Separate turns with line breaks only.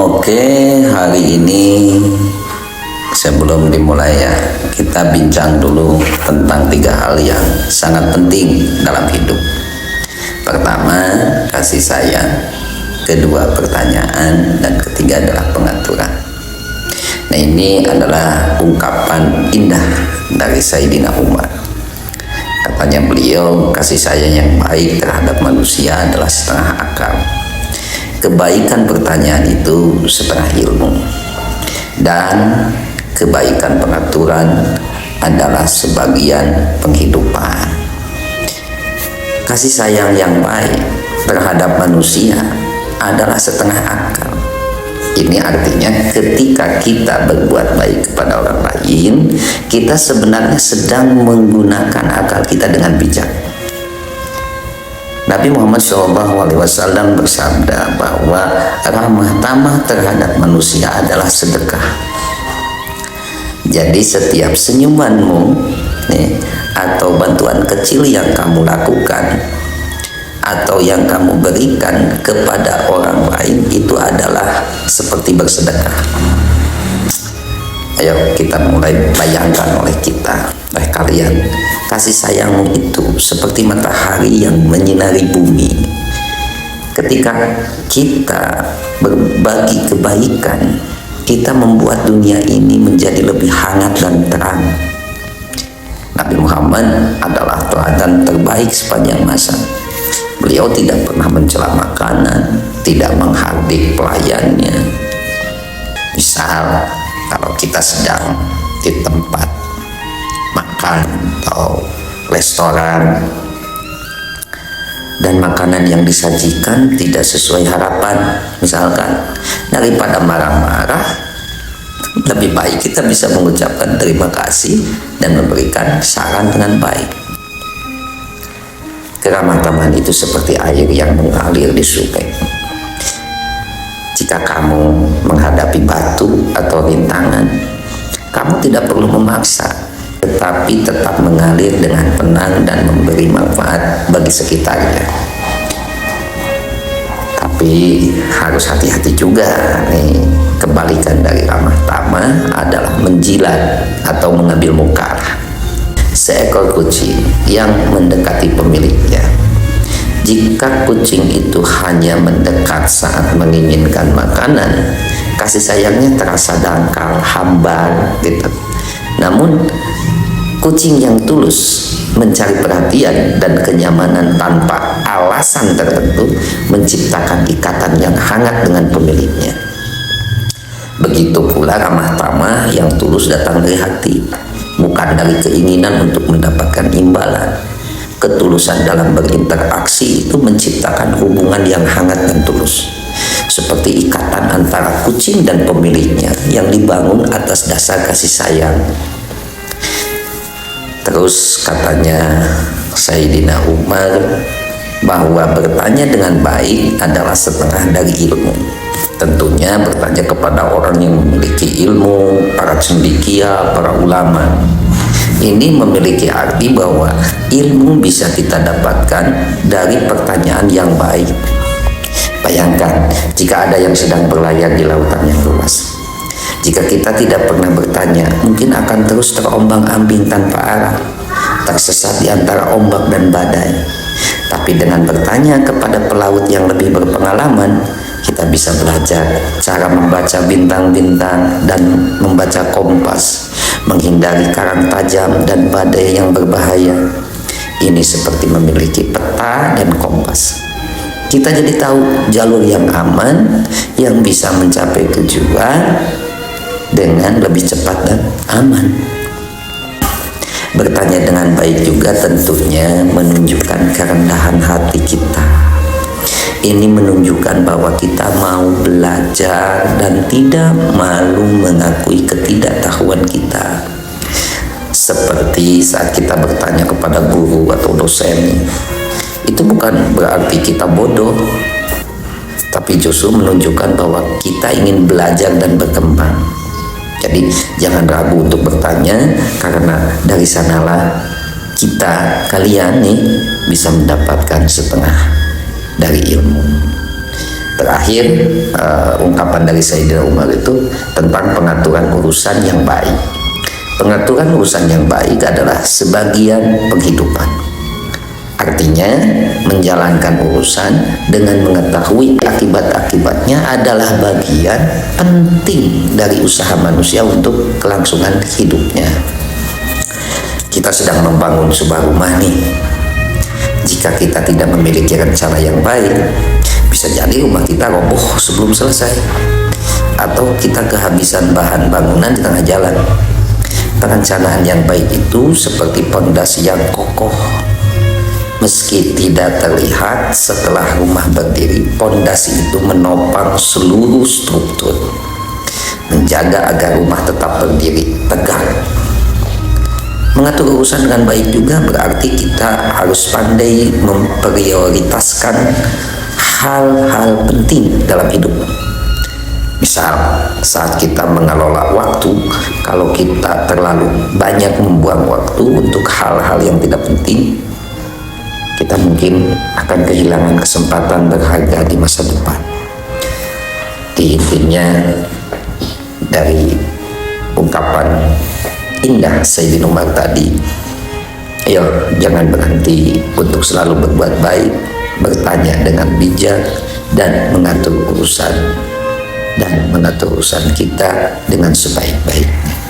Oke, hari ini sebelum dimulai ya, kita bincang dulu tentang 3 hal yang sangat penting dalam hidup. Pertama, kasih sayang. Kedua, pertanyaan. Dan ketiga adalah pengaturan. Nah, ini adalah ungkapan indah dari Sayyidina Umar. Katanya beliau, kasih sayang yang baik terhadap manusia adalah setengah akal. Kebaikan pertanyaan itu setengah ilmu, dan kebaikan pengaturan adalah sebagian penghidupan. Kasih sayang yang baik terhadap manusia adalah setengah akal. Ini artinya ketika kita berbuat baik kepada orang lain, kita sebenarnya sedang menggunakan akal kita dengan bijak. Nabi Muhammad SAW bersabda bahwa ramah tamah terhadap manusia adalah sedekah. Jadi setiap senyumanmu atau bantuan kecil yang kamu lakukan atau yang kamu berikan kepada orang lain itu adalah seperti bersedekah. Ayo kita mulai bayangkan oleh kalian, kasih sayangmu itu seperti matahari yang menyinari bumi. Ketika kita berbagi kebaikan, kita membuat dunia ini menjadi lebih hangat dan terang. Nabi Muhammad adalah teladan terbaik sepanjang masa. Beliau tidak pernah mencela makanan, tidak menghardik pelayannya. Misal kalau kita sedang di tempat makan atau restoran dan makanan yang disajikan tidak sesuai harapan, misalkan, daripada marah-marah, lebih baik kita bisa mengucapkan terima kasih dan memberikan saran dengan baik. Keramah tamahan itu seperti air yang mengalir di sungai. Jika kamu menghadapi batu atau rintangan, kamu tidak perlu memaksa, tetapi tetap mengalir dengan tenang dan memberi manfaat bagi sekitarnya. Tapi harus hati-hati juga nih. Kebalikan dari ramah tamah adalah menjilat atau mengambil muka. Seekor kucing yang mendekati pemiliknya. Jika kucing itu hanya mendekat saat menginginkan makanan, kasih sayangnya terasa dangkal, hambar gitu. Namun kucing yang tulus mencari perhatian dan kenyamanan tanpa alasan tertentu menciptakan ikatan yang hangat dengan pemiliknya. Begitu pula ramah tamah yang tulus datang dari hati, bukan dari keinginan untuk mendapatkan imbalan. Ketulusan dalam berinteraksi itu menciptakan hubungan yang hangat dan tulus, seperti ikatan antara kucing dan pemiliknya yang dibangun atas dasar kasih sayang. Terus katanya Sayyidina Umar bahwa bertanya dengan baik adalah setengah dari ilmu. Tentunya bertanya kepada orang yang memiliki ilmu, para cendekia, para ulama. Ini memiliki arti bahwa ilmu bisa kita dapatkan dari pertanyaan yang baik. Bayangkan jika ada yang sedang berlayar di lautan yang luas. Jika kita tidak pernah bertanya, mungkin akan terus terombang-ambing tanpa arah, tersesat di antara ombak dan badai. Tapi dengan bertanya kepada pelaut yang lebih berpengalaman, kita bisa belajar cara membaca bintang-bintang dan membaca kompas, menghindari karang tajam dan badai yang berbahaya. Ini seperti memiliki peta dan kompas. Kita jadi tahu jalur yang aman yang bisa mencapai tujuan dengan lebih cepat dan aman. Bertanya dengan baik juga tentunya menunjukkan kerendahan hati kita. Ini menunjukkan bahwa kita mau belajar dan tidak malu mengakui ketidaktahuan kita. Seperti saat kita bertanya kepada guru atau dosen, itu bukan berarti kita bodoh, tapi justru menunjukkan bahwa kita ingin belajar dan berkembang. Jadi jangan ragu untuk bertanya, karena dari sanalah kalian bisa mendapatkan setengah dari ilmu. Terakhir, ungkapan dari Sayyidina Umar itu tentang pengaturan urusan yang baik. Pengaturan urusan yang baik adalah sebagian penghidupan. Artinya, menjalankan urusan dengan mengetahui akibat-akibatnya adalah bagian penting dari usaha manusia untuk kelangsungan hidupnya. Kita sedang membangun sebuah rumah nih. Jika kita tidak memiliki rencana yang baik, bisa jadi rumah kita roboh sebelum selesai, atau kita kehabisan bahan bangunan di tengah jalan. Perencanaan yang baik itu seperti pondasi yang kokoh. Meski tidak terlihat, setelah rumah berdiri, pondasi itu menopang seluruh struktur, menjaga agar rumah tetap berdiri tegak. Mengatur urusan dengan baik juga berarti kita harus pandai memprioritaskan hal-hal penting dalam hidup. Misal, saat kita mengelola waktu, kalau kita terlalu banyak membuang waktu untuk hal-hal yang tidak penting, kita mungkin akan kehilangan kesempatan berharga di masa depan. Intinya dari ungkapan indah Sayyidina Umar tadi, ayo jangan berhenti untuk selalu berbuat baik, bertanya dengan bijak, dan mengatur urusan kita dengan sebaik-baiknya.